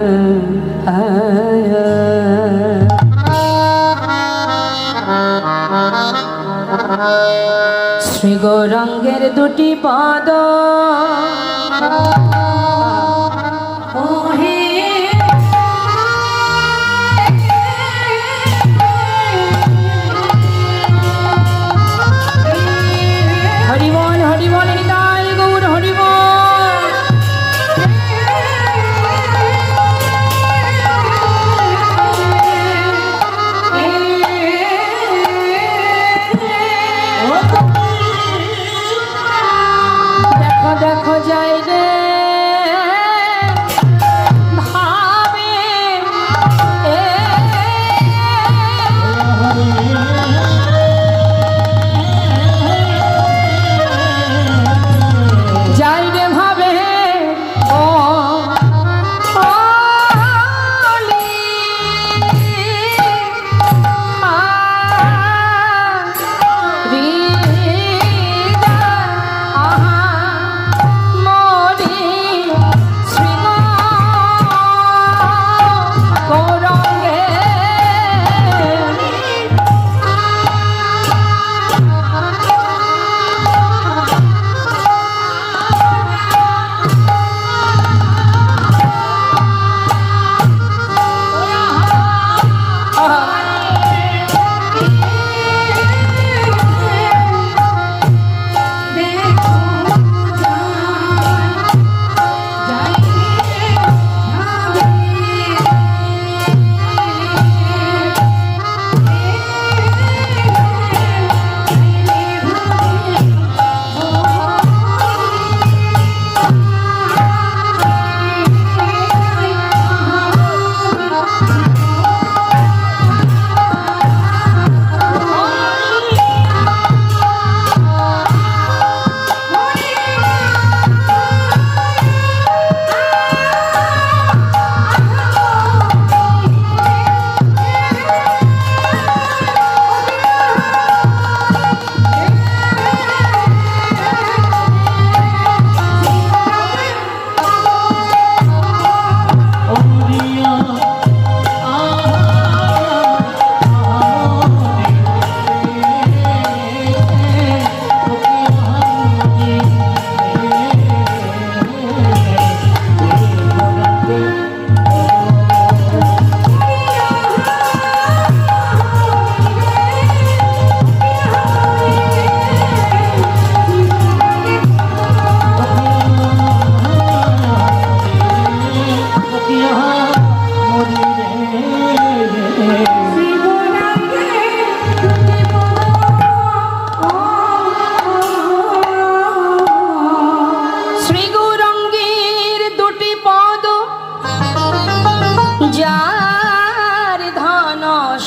শ্রী গৌরাঙ্গের দুটি পদ হরিবল হরিবল নিতাই গৌর হরিবল। দেখো দেখো যাই রে ভাবে যাই রে ভাবে ও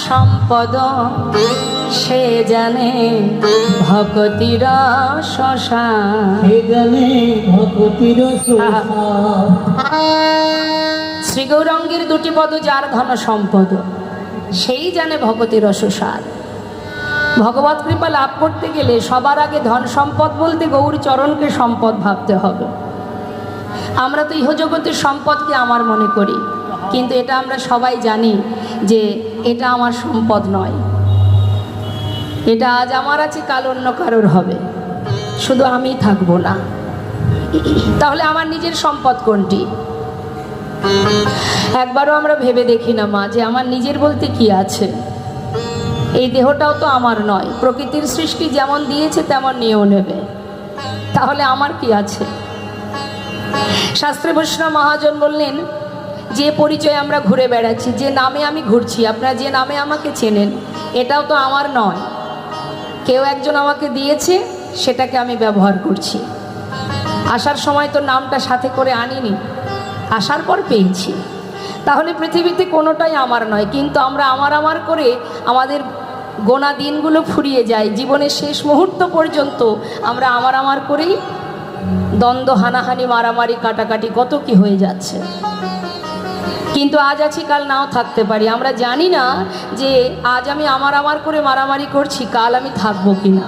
সম্পদ সে জানে ভক্তির শ্মশান, সে জানে ভক্তির শ্মশান। শ্রী গৌরাঙ্গের দুটি পদ যার ধন সম্পদ সেই জানে ভক্তির শ্মশান। ভগবত কৃপা লাভ করতে গেলে সবার আগে ধন সম্পদ বলতে গৌর চরণকে সম্পদ ভাবতে হবে। আমরা তো ইহজগতের সম্পদকে আমার মনে করি, কিন্তু এটা আমরা সবাই জানি যে এটা আমার সম্পদ নয়। এটা আজ আমার আছে, কাল অন্য কারোর হবে, শুধু আমি থাকবো না। তাহলে আমার নিজের সম্পদ কোনটি? একবারও আমরা ভেবে দেখি না মা যে আমার নিজের বলতে কি আছে। এই দেহটাও তো আমার নয়, প্রকৃতির সৃষ্টি যেমন দিয়েছে তেমন নিয়েও নেবে। তাহলে আমার কি আছে? শাস্ত্রে বৈষ্ণব মহাজন বললেন, যে পরিচয় আমরা ঘুরে বেড়াচ্ছি, যে নামে আমি ঘুরছি, আপনারা যে নামে আমাকে চেনেন, এটাও তো আমার নয়। কেউ একজন আমাকে দিয়েছে, সেটাকে আমি ব্যবহার করছি। আসার সময় তো নামটা সাথে করে আনিনি, আসার পর পেয়েছি। তাহলে পৃথিবীতে কোনোটাই আমার নয়, কিন্তু আমরা আমার করে আমাদের গোনা দিনগুলো ফুরিয়ে যায়। জীবনের শেষ মুহূর্ত পর্যন্ত আমরা আমার করেই দ্বন্দ্ব, হানাহানি, মারামারি, কাটাকাটি কত কি হয়ে যাচ্ছে। কিন্তু আজ আছি, কাল নাও থাকতে পারি। আমরা জানি না যে আজ আমি আমার করে মারামারি করছি, কাল আমি থাকবো কিনা।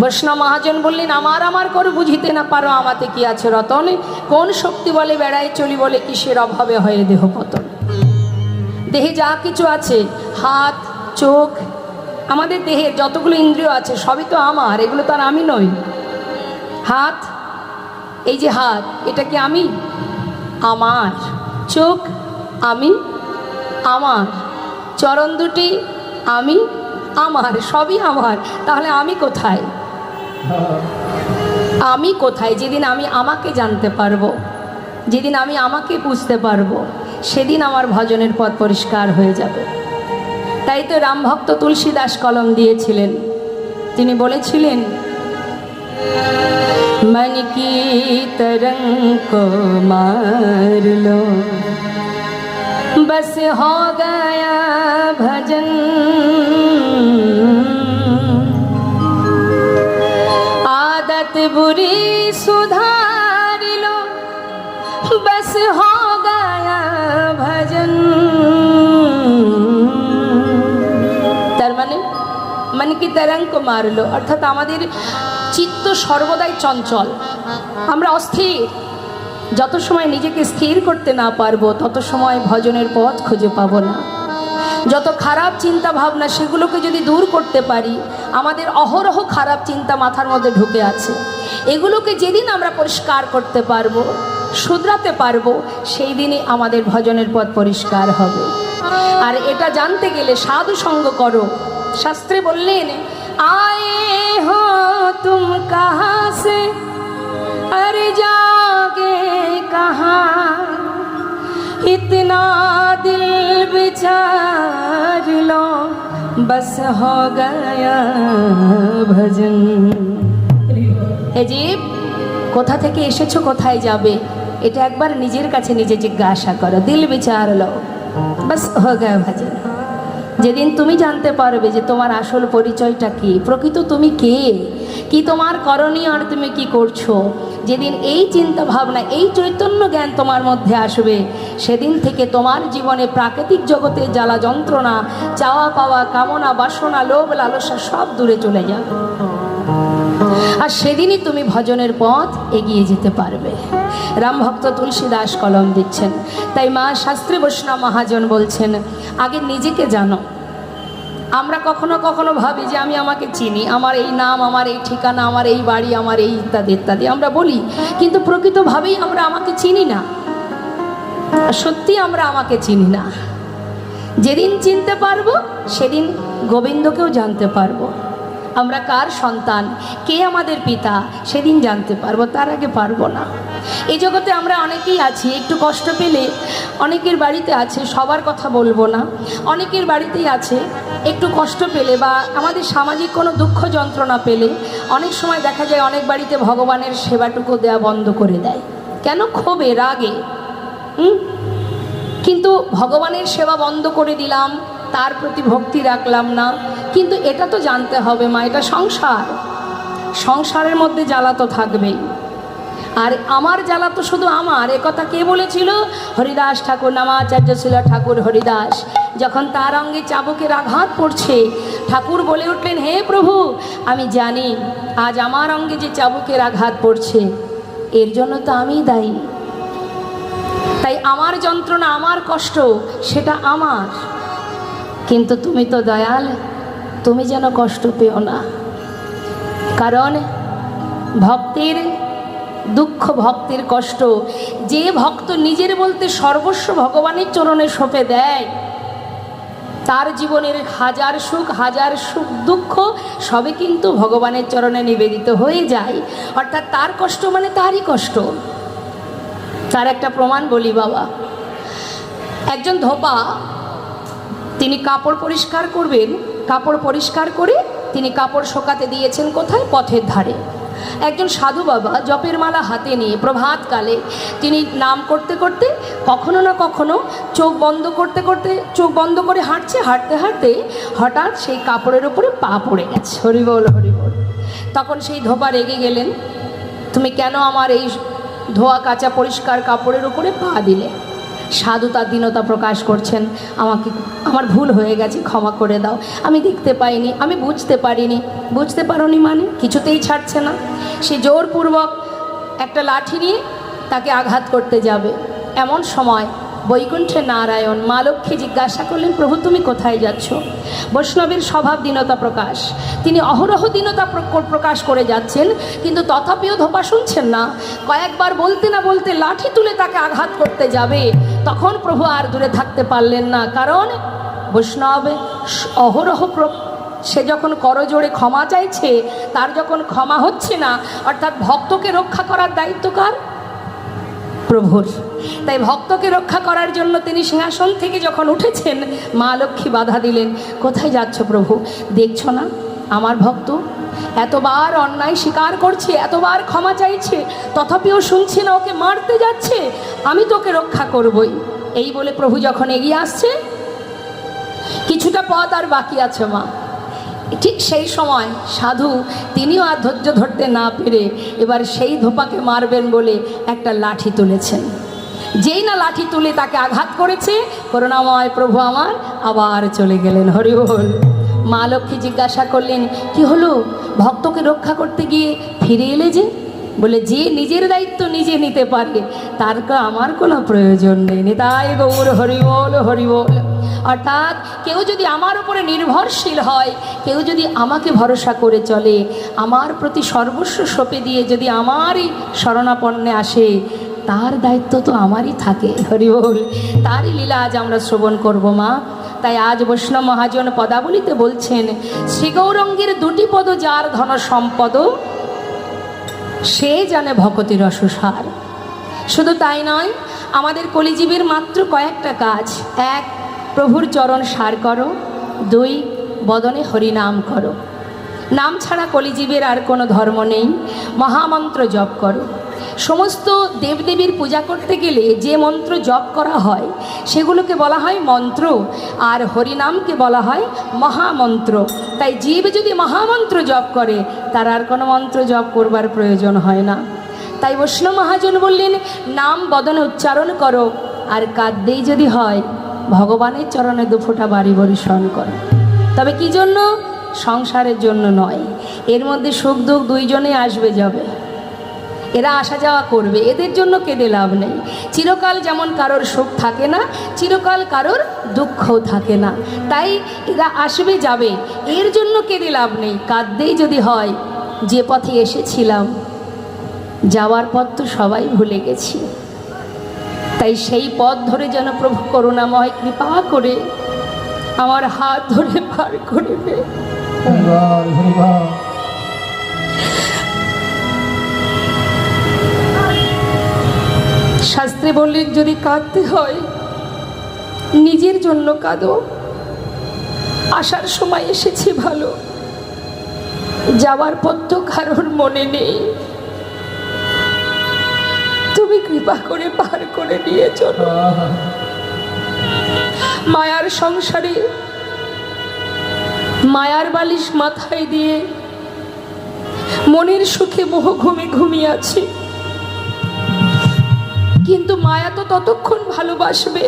বৈষ্ণব মহাজন বললেন, আমার আমার করে বুঝিতে না পারো আমাতে কি আছে রতন, কোন শক্তি বলে বেড়াই চলি বলে কিসের অভাবে হয়ে দেহ পতন। দেহে যা কিছু আছে, হাত চোখ, আমাদের দেহের যতগুলো ইন্দ্রিয় আছে সবই তো আমার, এগুলো তো আর আমি নই। হাত, এই যে হাত, এটা কি আমি? আমার। চোখ আমি, আমার। চরণ দুটি আমি, আমার, সবই আমার। তাহলে আমি কোথায়? আমি কোথায়? যেদিন আমি আমাকে জানতে পারবো, যেদিন আমি আমাকে বুঝতে পারবো, সেদিন আমার ভজনের পথ পরিষ্কার হয়ে যাবে। তাই তো রামভক্ত তুলসীদাস কলম দিয়েছিলেন। তিনি বলেছিলেন, मन की तरंग को मार लो, बस हो गया भजन, आदत बुरी सुधार लो, बस हो गया भजन। তার মানে मन की तरंग को मार लो, অর্থাৎ আমাদের চিত্ত সর্বদাই চঞ্চল, আমরা অস্থির। যত সময় নিজেকে স্থির করতে না পারবো তত সময় ভজনের পথ খুঁজে পাবো না। যত খারাপ চিন্তা ভাবনা সেগুলোকে যদি দূর করতে পারি, আমাদের অহরহ খারাপ চিন্তা মাথার মধ্যে ঢুকে আছে, এগুলোকে যেদিন আমরা পরিষ্কার করতে পারবো, শুধরাতে পারবো, সেই দিনই আমাদের ভজনের পথ পরিষ্কার হবে। আর এটা জানতে গেলে সাধু সঙ্গ করো। শাস্ত্রে বললেন, आए हो तुम कहाँ से, अरे जागे कहाँ, इतना दिल विचार लो, बस हो गया भजन। हे जीव, কোথা থেকে এসেছো, কোথায় যাবে, এটা একবার নিজের কাছে নিজে জিজ্ঞাসা করো। দিল বিচার লো, বাস হো গয়া ভজন। যেদিন তুমি জানতে পারবে যে তোমার আসল পরিচয়টা কি, প্রকৃত তুমি কে, কি তোমার করণীয় আর তুমি কি করছো, যেদিন এই চিন্তা ভাবনা, এই চৈতন্য জ্ঞান তোমার মধ্যে আসবে, সেদিন থেকে তোমার জীবনে প্রাকৃতিক জগতের জ্বালা যন্ত্রণা, চাওয়া পাওয়া, কামনা বাসনা, লোভ লালসা সব দূরে চলে যাবে। আর সেদিনই তুমি ভজনের পথ এগিয়ে যেতে পারবে। রামভক্ত তুলসীদাস কলম দিচ্ছেন। তাই মা শাস্ত্রী বৈষ্ণব মহাজন বলছেন, আগে নিজেকে জানো। আমরা কখনো কখনো ভাবি যে আমি আমাকে চিনি, আমার এই নাম, আমার এই ঠিকানা, আমার এই বাড়ি, আমার এই ইত্যাদি ইত্যাদি আমরা বলি, কিন্তু প্রকৃতভাবেই আমরা আমাকে চিনি না। সত্যি আমরা আমাকে চিনি না। যেদিন চিনতে পারবো সেদিন গোবিন্দকেও জানতে পারবো। আমরা কার সন্তান, কে আমাদের পিতা, সেদিন জানতে পারবো, তার আগে পারবো না। এই জগতে আমরা অনেকেই আছি, একটু কষ্ট পেলে অনেকের বাড়িতে আছে, সবার কথা বলবো না, অনেকের বাড়িতেই আছে, একটু কষ্ট পেলে বা আমাদের সামাজিক কোনো দুঃখ যন্ত্রণা পেলে অনেক সময় দেখা যায় অনেক বাড়িতে ভগবানের সেবাটুকু দেয়া বন্ধ করে দেয়। কেন? ক্ষোভে, রাগে। কিন্তু ভগবানের সেবা বন্ধ করে দিলাম, তার প্রতি ভক্তি রাখলাম না। কিন্তু এটা তো জানতে হবে মা, এটা সংসার, সংসারের মধ্যে জ্বালা তো থাকবেই। আর আমার জ্বালা তো শুধু আমার, একথা কে বলেছিল? হরিদাস ঠাকুর, নামাচার্য ছিল ঠাকুর হরিদাস। যখন তার অঙ্গে চাবুকের আঘাত পড়ছে, ঠাকুর বলে উঠলেন, হে প্রভু, আমি জানি আজ আমার অঙ্গে যে চাবুকের আঘাত পড়ছে এর জন্য তো আমিই দায়ী। তাই আমার যন্ত্রণা, আমার কষ্ট, সেটা আমার। কিন্তু তুমি তো দয়াল, তুমি যেন কষ্ট পেও না। কারণ ভক্তের দুঃখ, ভক্তের কষ্ট, যে ভক্ত নিজের বলতে সর্বস্ব ভগবানের চরণে সঁপে দেয়, তার জীবনের হাজার সুখ দুঃখ সবই কিন্তু ভগবানের চরণে নিবেদিত হয়ে যায়। অর্থাৎ তার কষ্ট মানে তারই কষ্ট। তার একটা প্রমাণ বলি বাবা। একজন ধোপা, তিনি কাপড় পরিষ্কার করবেন, কাপড় পরিষ্কার করে তিনি কাপড় শোকাতে দিয়েছেন কোথায়? পথের ধারে। একজন সাধু বাবা জপের মালা হাতে নিয়ে প্রভাতকালে তিনি নাম করতে করতে কখনো না কখনো চোখ বন্ধ করতে করতে, চোখ বন্ধ করে হাঁটছে, হাঁটতে হাঁটতে হঠাৎ সেই কাপড়ের উপরে পা পড়ে গেছে। হরিবল হরিবল। তখন সেই ধোপা রেগে গেলেন, তুমি কেন আমার এই ধোয়া কাচা পরিষ্কার কাপড়ের উপরে পা দিলে? সাধু তার দীনতা প্রকাশ করছেন, আমাকে আমার ভুল হয়ে গেছে, ক্ষমা করে দাও, আমি দেখতে পাইনি, আমি বুঝতে পারিনি। বুঝতে পারোনি মানে? কিছুতেই ছাড়ছে না। সে জোরপূর্বক একটা লাঠি নিয়ে তাকে আঘাত করতে যাবে। এমন সময় বৈকুণ্ঠে নারায়ণ মা লক্ষ্মী জিজ্ঞাসা করলেন, প্রভু তুমি কোথায় যাচ্ছ? বৈষ্ণবের স্বভাব দীনতা প্রকাশ, তিনি অহরহ দীনতা প্রকাশ করে যাচ্ছেন, কিন্তু তথাপিও ধোপা শুনছেন না। কয়েকবার বলতে না বলতে লাঠি তুলে তাকে আঘাত করতে যাবে। তখন প্রভু আর দূরে থাকতে পারলেন না, কারণ বৈষ্ণব অহরহ সে যখন করজোড়ে ক্ষমা চাইছে, তার যখন ক্ষমা হচ্ছে না, অর্থাৎ ভক্তকে রক্ষা করার দায়িত্ব কার? প্রভুর। তাই ভক্তকে রক্ষা করার জন্য তিনি সিংহাসন থেকে যখন উঠেছেন, মা লক্ষ্মী বাধা দিলেন, কোথায় যাচ্ছ প্রভু? দেখছো না আমার ভক্ত এতবার অন্যায় স্বীকার করছে, এতবার ক্ষমা চাইছে, তথাপিও শুনছে না, ওকে মারতে যাচ্ছে, আমি তোকে রক্ষা করবই। এই বলে প্রভু যখন এগিয়ে আসছে, কিছুটা পথ আর বাকি আছে মা। ঠিক সেই সময় সাধু তিনিও আর ধৈর্য ধরতে না পেরে এবার সেই ধোপাকে মারবেন বলে একটা লাঠি তুলেছেন। যেই না লাঠি তুলে তাকে আঘাত করেছে, করুণাময় প্রভু আমার আবার চলে গেলেন। হরি বল। মা লক্ষ্মী জিজ্ঞাসা করলেন, কি হলো? ভক্তকে রক্ষা করতে গিয়ে ফিরে এলে যে? বলে, যে নিজের দায়িত্ব নিজে নিতে পারে তার আমার কোনো প্রয়োজন নেই। নিতাই গৌর হরি বল, হরি বল। অর্থাৎ কেউ যদি আমার উপরে নির্ভরশীল হয়, কেউ যদি আমাকে ভরসা করে চলে, আমার প্রতি সর্বস্ব সঁপে দিয়ে যদি আমারই শরণাপন্নে আসে, তার দায়িত্ব তো আমারই থাকে। হরি বল। তারই লীলা আজ আমরা শ্রবণ করব মা। তাই আজ বৈষ্ণব মহাজন পদাবলিতে বলছেন, শ্রী গৌরঙ্গের দুটি পদ যার ধন সম্পদ, সে জানে ভকতি রসসার। শুধু তাই নয়, আমাদের কলিজীবের মাত্র কয়েকটা কাজ। এক, প্রভুর চরণ সার করো। দুই, বদনে হরিনাম করো। নাম ছাড়া কলিজীবের আর কোনো ধর্ম নেই। মহামন্ত্র জপ করো। সমস্ত দেবদেবীর পূজা করতে গেলে যে মন্ত্র জপ করা হয় সেগুলোকে বলা হয় মন্ত্র, আর হরিনামকে বলা হয় মহামন্ত্র। তাই জীব যদি মহামন্ত্র জপ করে, তার আর কোনো মন্ত্র জপ করবার প্রয়োজন হয় না। তাই বৈষ্ণব মহাজন বললেন, নাম বদনে উচ্চারণ করো, আর কাঁদতেই যদি হয় ভগবানের চরণে দুফোঁটা বাড়ি বরিশন করো। তবে কি জন্য? সংসারের জন্য নয়। এর মধ্যে সুখ দুঃখ দুইজনে আসবে যাবে, এরা আসা যাওয়া করবে, এদের জন্য কেঁদে লাভ নেই। চিরকাল যেমন কারোর সুখ থাকে না, চিরকাল কারোর দুঃখও থাকে না। তাই এরা আসবে যাবে, এর জন্য কেঁদে লাভ নেই। কাঁদতেই যদি হয়, যে পথে এসেছিলাম যাওয়ার পথ তো সবাই ভুলে গেছি। তাই সেই পথ ধরে যেন প্রভু করুণাময় কৃপা করে আমার হাত ধরে পার করবে। শাস্ত্রে বললেন, যদি কাঁদতে হয় নিজের জন্য কাঁদো। আসার সময় এসেছি ভালো, যাওয়ার পথ তো কারোর মনে নেই। তুমি কৃপা করে পার করে নিয়ে চলো। মায়ার সংসারে মায়ার বালিশ মাথায় দিয়ে মনের সুখে মোহ ঘুমে ঘুমিয়ে আছি, কিন্তু মায়া তো ততক্ষণ ভালোবাসবে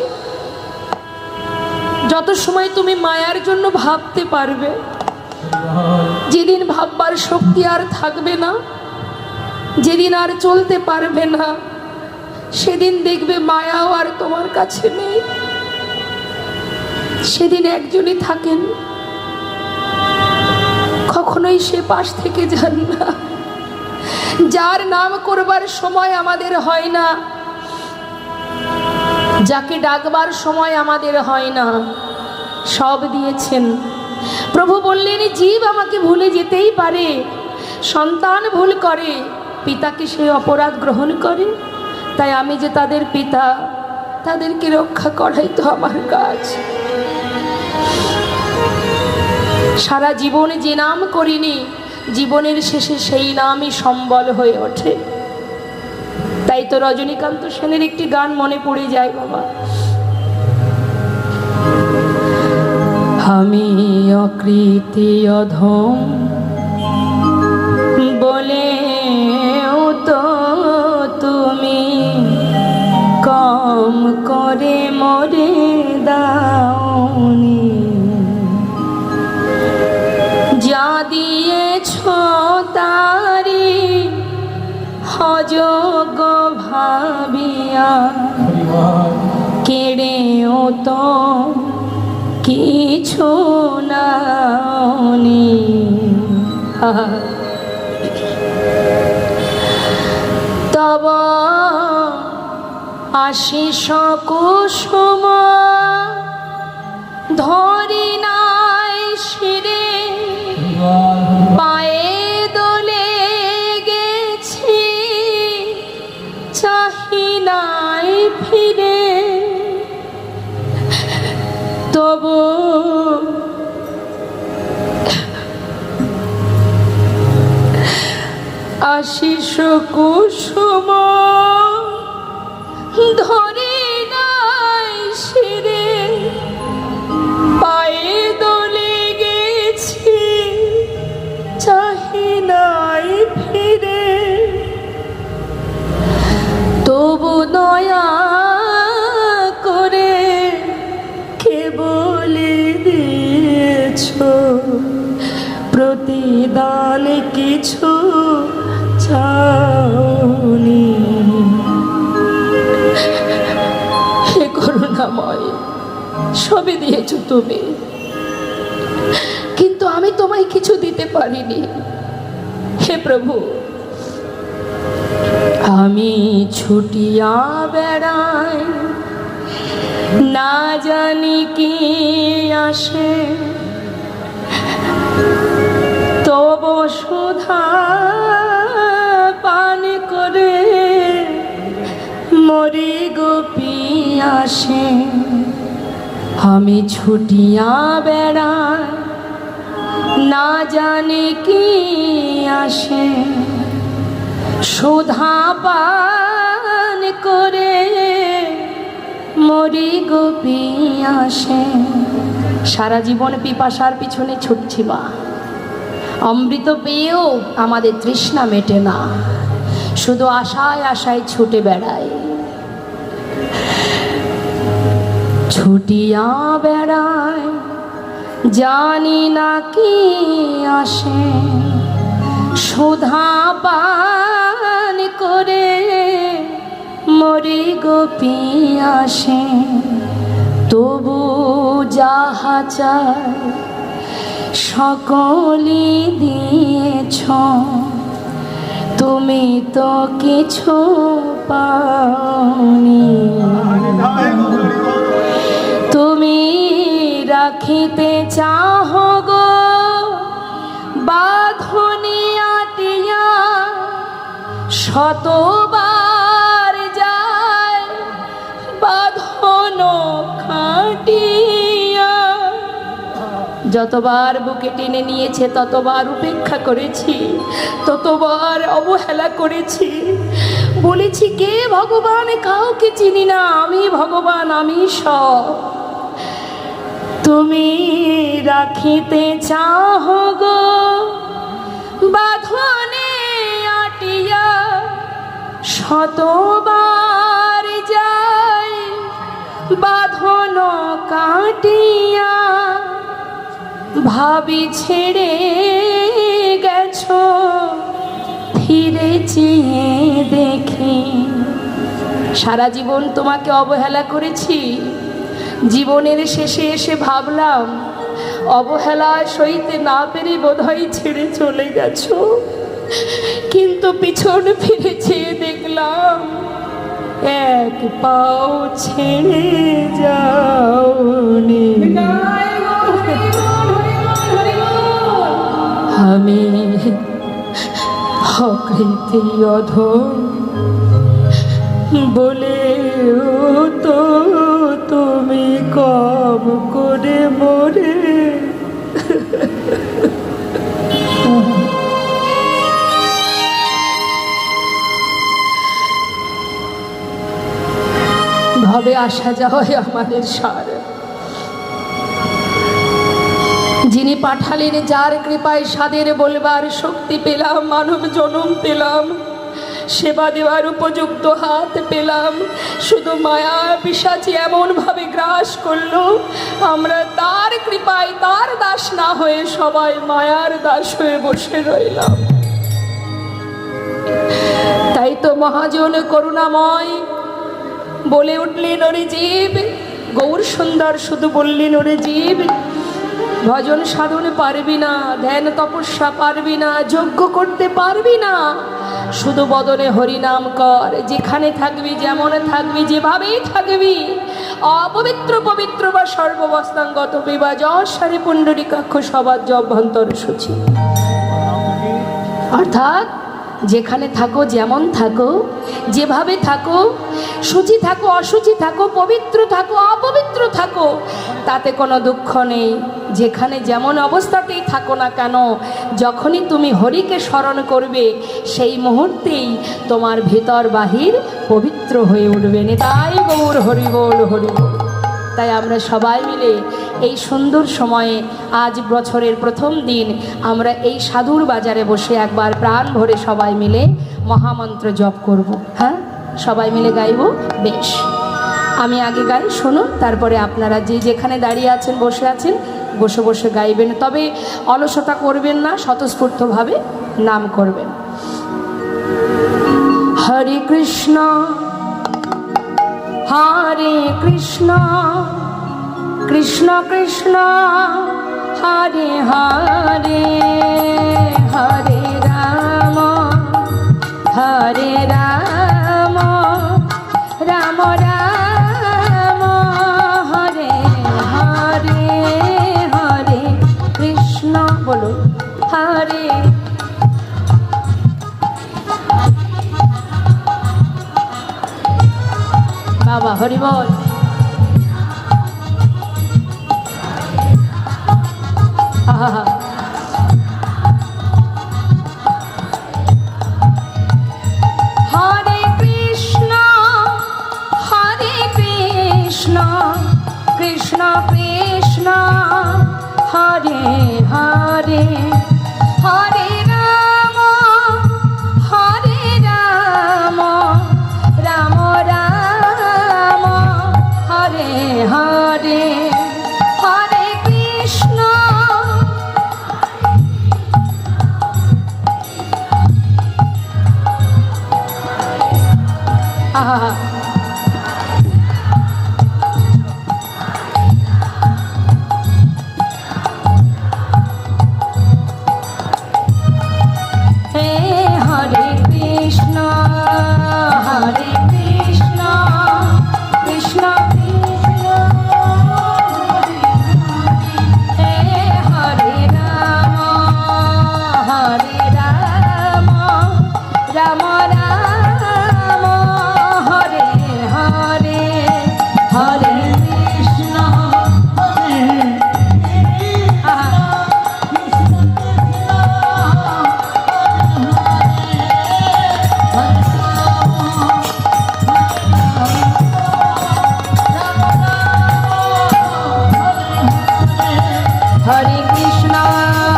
যত সময় তুমি মায়ার জন্য ভাবতে পারবে। যেদিন ভাববার শক্তি আর থাকবে না, যেদিন আর চলতে পারবে না, সেদিন দেখবে মায়াও আর তোমার কাছে নেই। সেদিন একজনই থাকেন, কখনোই সে পাশ থেকে যান না, যার নাম করবার সময় আমাদের হয় না, যাকে ডাকবার সময় আমাদের হয় না, সব দিয়েছেন। প্রভু বললেন, জীব আমাকে ভুলে যেতেই পারে, সন্তান ভুল করে, পিতাকে সে অপরাধ গ্রহণ করে। তাই আমি যে তাদের পিতা, তাদেরকে রক্ষা করাই তো আমার কাজ। সারা জীবনে যে নাম করিনি, জীবনের শেষে সেই নামই সম্বল হয়ে ওঠে। তাই তো রজনীকান্ত সেনের একটি গান মনে পড়ে যায় বাবা, আমি অকৃতি অধম বলেও তো তুমি কম করে মরে দাওনি, যা দিয়েছ তারি অযোগ্য ভাবিয়া কেড়েও তো কিছু নাওনি। তব আশিস কুসুম ধরি নাই শিরে, পায়ে দোলে গেছি চাহি নাই ফিরে। তবু আশিস কুসুম ধরে নাই শিরে, পায়ে দোলে গেছি চাহি নাই ফিরে। তবু দয়া করে কে বলে দিয়েছ প্রতিদান কিছু চাওনি। হে করুণাময়, সবই দিয়েছ তুমি, কিন্তু আমি তোমায় কিছু দিতে পারিনি। হে প্রভু, আমি ছুটিয়া বেড়াই, না জানি কি আসে, তবু সুধা পান করে মরি গোপী আসে। আমি ছুটিয়া বেড়াই, না জানি কি আসে, সুধা পান করে মরি গোপী আসে। সারা জীবন পিপাসার পিছনে ছুটছি মা, অমৃত পেয়েও আমাদের তৃষ্ণা মেটে না, শুধু আশায় আশায় ছুটে বেড়াই। ছুটিয়া বেড়াই, জানি না কি আসে, সুধা পান করে মরি গোপী আসে। তবু যাহা চাই সকলি দিয়েছ, তুমি তো কিছু পাওনি। তুমি রাখিতে চাহ গো বাঁধনি আটিয়া, শতবার যায় বাঁধন খাটিয়া। যতবার বুকে টেনে নিয়েছে ততবার উপেক্ষা করেছি, ততবার অবহেলা করেছি। বলেছি কে ভগবান, কাউকে চিনি না, আমি ভগবান, আমি সব। তুমি রাখিতে চাহ গো বাঁধনে আটিয়া, শতবার যাই বাঁধন কাটিয়া। ভাবি ছেড়ে গেছো, ফিরে চেয়ে দেখি। সারা জীবন তোমাকে অবহেলা করেছি, জীবনের শেষে এসে ভাবলাম অবহেলায় সইতে না পেরে বোধহয় ছেড়ে চলে গেছো, কিন্তু পিছন ফিরে চেয়ে দেখলাম এক পাও ছেড়ে যাওনি। আমি অকৃতি অধম বলেও তো তুমি কম করে মরে। ভাবে আসা যাওয়াই আমাদের সার। যিনি পাঠালেন, যার কৃপায় সাদের বলবার শক্তি পেলাম, মানব জনম পেলাম, সেবা দেওয়ার উপযুক্ত হাত পেলাম, শুধু মায়া পিশাচি এমনভাবে গ্রাস করলো, আমরা তার কৃপায় তার দাস না হয়ে সবাই মায়ার দাস হয়ে বসে রইলাম। তাই তো মহাজন করুণাময় বলে উঠলেন, ওরে জীব, গৌর সুন্দর শুধু বললেন, ওরে জীব, ভজন সাধন পারবি না, ধ্যান তপস্যা পারবি না, যজ্ঞ করতে পারবি না, শুধু বদনে হরিনাম কর। যেখানে থাকবি, যেমন থাকবি, যেভাবেই থাকবি, অপবিত্র পবিত্র বা সর্ববস্তাঙ্গত বিবা যশারি পুণ্ডরিকাক্ষ সবাজ্য অভ্যন্তর সূচি। অর্থাৎ যেখানে থাকো, যেমন থাকো, যেভাবে থাকো, শুচি থাকো, অশুচি থাকো, পবিত্র থাকো, অপবিত্র থাকো, তাতে কোনো দুঃখ নেই। যেখানে যেমন অবস্থাতেই থাকো না কেন, যখনই তুমি হরিকে স্মরণ করবে, সেই মুহূর্তেই তোমার ভিতর বাহির পবিত্র হয়ে উঠবে। তাই গৌর হরি বল, হরি বল। তাই আমরা সবাই মিলে এই সুন্দর সময়ে, আজ বছরের প্রথম দিন, আমরা এই সাধুর বাজারে বসে একবার প্রাণ ভরে সবাই মিলে মহামন্ত্র জপ করব। হ্যাঁ, সবাই মিলে গাইব। বেশ, আমি আগে গাই, শোনো, তারপরে আপনারা যে যেখানে দাঁড়িয়ে আছেন, বসে আছেন, বসে বসে গাইবেন। তবে অলসতা করবেন না, স্বতঃস্ফূর্তভাবে নাম করবেন। হরে কৃষ্ণ হরে কৃষ্ণ, কৃষ্ণ কৃষ্ণ হরে হরে, হরে রাম হরে রাম, রাম রাম হরে হরে, হরে কৃষ্ণ, বলুন হরে। বাবা হরি বল। হরে কৃষ্ণ হরে কৃষ্ণ, কৃষ্ণ কৃষ্ণ হরে হরে, হরে রাম হরে রাম, রাম রাম হরে হরে, হরে কৃষ্ণ। হে হরে কৃষ্ণ হরে কৃষ্ণ, কৃষ্ণ কৃষ্ণ হে হরে রাম, হরে রাম, রাম রাম হরে হরে, হরে কৃষ্ণ হরে কৃষ্ণ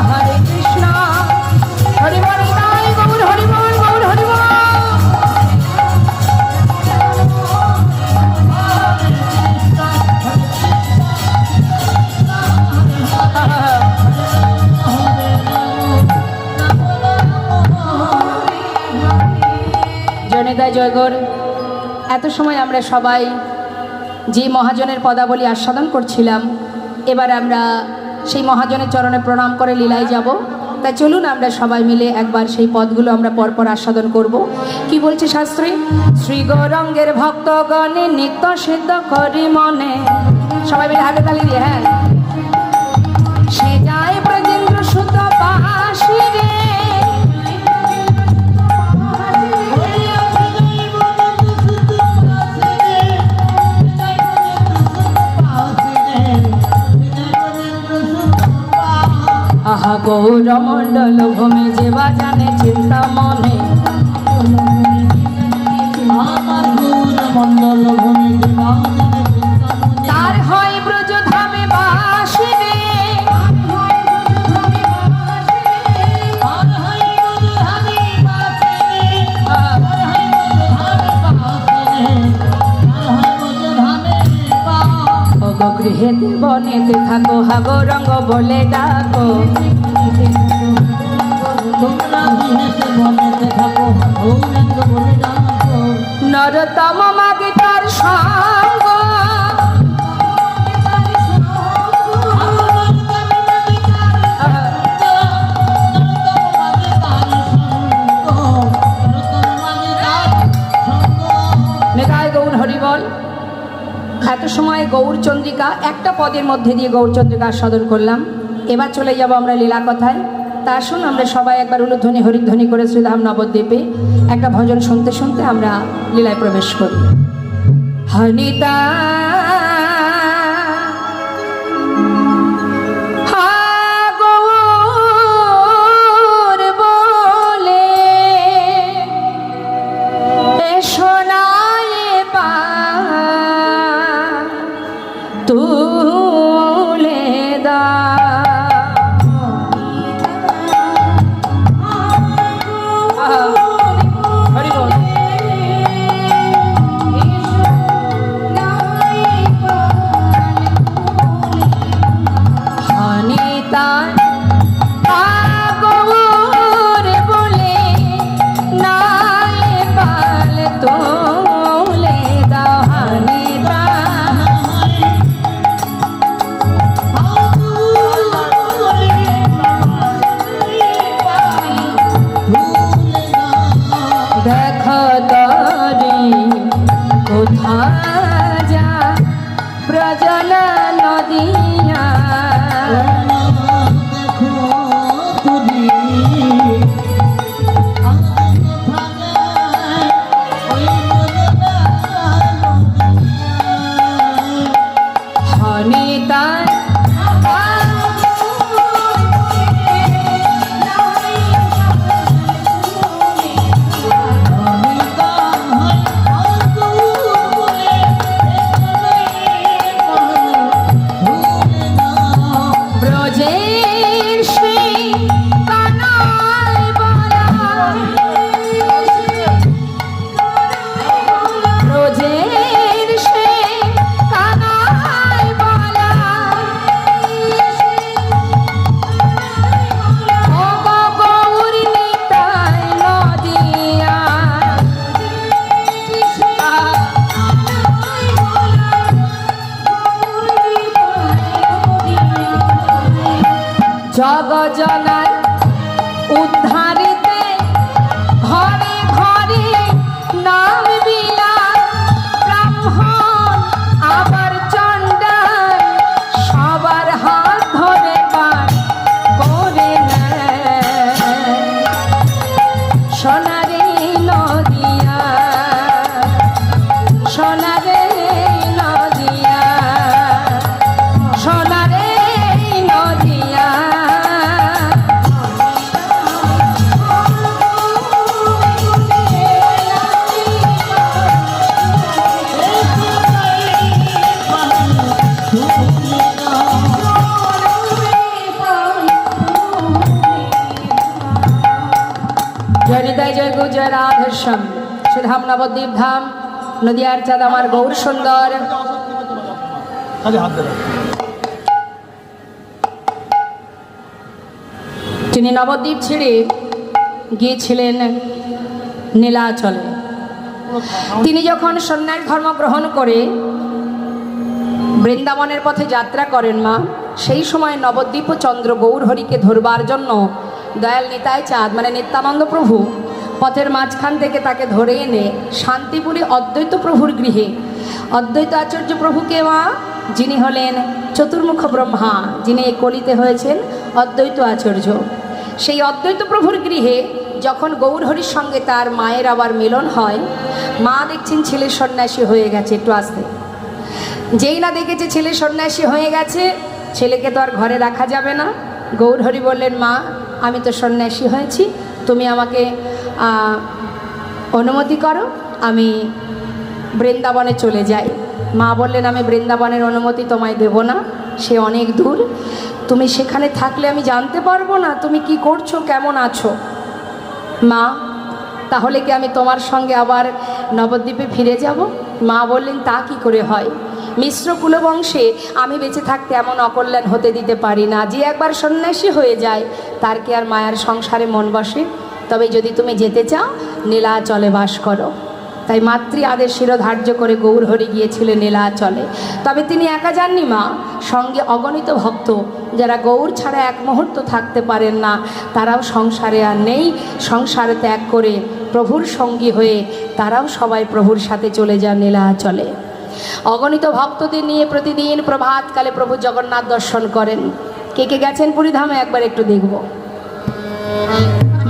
হরে কৃষ্ণ, হরি বল তাই গৌর হরি বল, গৌর হরি বল। জনেদা জয়গর। এত সময় আমরা সবাই যে মহাজনের পদাবলী আস্বাদন করছিলাম, এবার আমরা সেই মহাজনের চরণে প্রণাম করে লীলায় যাব। তাই চলুন আমরা সবাই মিলে একবার সেই পদগুলো আমরা পরপর আস্বাদন করব। কি বলছে শাস্ত্রে? শ্রী গৌরাঙ্গের ভক্তগণে নিত্য সিদ্ধ করি মনে, সবাই মিলে হাতে তালি দিয়ে, হ্যাঁ। সে যায় ব্রজেন্দ্র সুত বাসি রে, আহা গৌরমণ্ডল ভূমি যেবা জানে চিন্তা মনে, তার হয় ব্রজ ধামে বাসি রে, গো গৃহেতে বনেতে থাকো হাগো রঙ্গ বলে ডাকো তোমরা গৃহেতে বনেতে থাকো গৌরাঙ্গ বলে ডাকো নরতম মাগে তার সঙ্গ মেঘায় গৌর হরিবল। এত সময় গৌরচন্দ্রিকা একটা পদের মধ্যে দিয়ে গৌরচন্দ্রিকা আস্বাদন করলাম। এবার চলে যাব আমরা লীলা কথায়। তা আসুন আমরা সবাই একবার উলুধ্বনি হরিধ্বনি করে শ্রীধাম নবদ্বীপে একটা ভজন শুনতে শুনতে আমরা লীলায় প্রবেশ করি। হনিতা তুলে দা হরি বল। অনিতা আগর বলে নাই পাল তোলে দা অনিতা দেখো তরি কোথা যা ব্রজল নদিয়া দেখো তুমি হনিতা জগজনায় উদ্ধারিতে ঘরে ঘরে নাম বিলা ব্রাহ্মণ আবার চণ্ডাল সবার হাত ধরে পার করে নেয় সোনারে নদিয়া সোনারে নদিয়া সোনারে নদিয়া জয় হৃদয় জয় গুজয় রাধেশ্যাম শ্রীধাম নবদ্বীপ ধাম নদিয়ার চাঁদ আমার গৌর সুন্দর। তিনি নবদ্বীপ ছেড়ে গিয়েছিলেন নীলাচলে। তিনি যখন সন্ন্যাস ধর্ম গ্রহণ করে বৃন্দাবনের পথে যাত্রা করেন মা, সেই সময় নবদ্বীপ চন্দ্র গৌর হরিকে ধরবার জন্য দয়াল নিতাই চাঁদ মানে নিত্যানন্দ প্রভু পথের মাঝখান থেকে তাকে ধরে এনে শান্তিপুরী অদ্বৈত প্রভুর গৃহে অদ্বৈত আচার্য প্রভুকে মা, যিনি হলেন চতুর্মুখ ব্রহ্মা, যিনি এই কলিতে হয়েছেন অদ্বৈত আচার্য, সেই অদ্বৈত প্রভুর গৃহে যখন গৌরহরির সঙ্গে তার মায়ের আবার মিলন হয়, মা দেখছেন ছেলে সন্ন্যাসী হয়ে গেছে। একটু আসতে যেই না দেখেছে ছেলে সন্ন্যাসী হয়ে গেছে, ছেলেকে তো আর ঘরে রাখা যাবে না। গৌরহরি বললেন, মা আমি তো সন্ন্যাসী হয়েছি, তুমি আমাকে অনুমতি করো, আমি বৃন্দাবনে চলে যাই। মা বললেন, আমি বৃন্দাবনের অনুমতি তোমায় দেব না, সে অনেক দূর, তুমি সেখানে থাকলে আমি জানতে পারবো না তুমি কি করছো, কেমন আছো। মা তাহলে কি আমি তোমার সঙ্গে আবার নবদ্বীপে ফিরে যাব? মা বললেন, তা কি করে হয়, মিশ্র কুলবংশে আমি বেঁচে থাকতে এমন অকল্যাণ হতে দিতে পারি না। যে একবার সন্ন্যাসী হয়ে যায় তার কি আর মায়ার সংসারে মন বসে? তবে যদি তুমি যেতে চাও নীলাচলে বাস করো। তাই মাতৃ আদেশ শিরোধার্য করে গৌরহরি গিয়েছিলেন নীলাচলে। তবে তিনি একা যাননি মা, সঙ্গে অগণিত ভক্ত যারা গৌর ছাড়া এক মুহূর্ত থাকতে পারেন না, তারাও সংসারে আর নেই, সংসার ত্যাগ করে প্রভুর সঙ্গী হয়ে তারাও সবাই প্রভুর সাথে চলে যান নীলাচলে। অগণিত ভক্তদের নিয়ে প্রতিদিন প্রভাতকালে প্রভু জগন্নাথ দর্শন করেন। কে কে গেছেন পুরীধামে একবার একটু দেখব।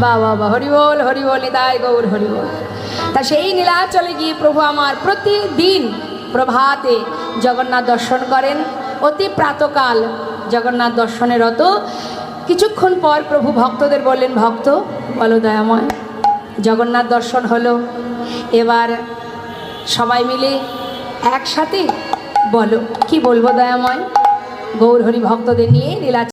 বাবা বা হরিবোল হরিবোল, নিতাই গৌর হরিবোল। তা সেই নীলাচলে গিয়ে প্রভু আমার প্রতিদিন প্রভাতে জগন্নাথ দর্শন করেন। অতি প্রাতকাল জগন্নাথ দর্শনের রত। কিছুক্ষণ পর প্রভু ভক্তদের বললেন, ভক্ত বলো দয়াময়, জগন্নাথ দর্শন হলো, এবার সবাই মিলে একসাথে বলো কি বলবো দয়াময়। গৌর হরি ভক্তদের নিয়ে নীলাচলে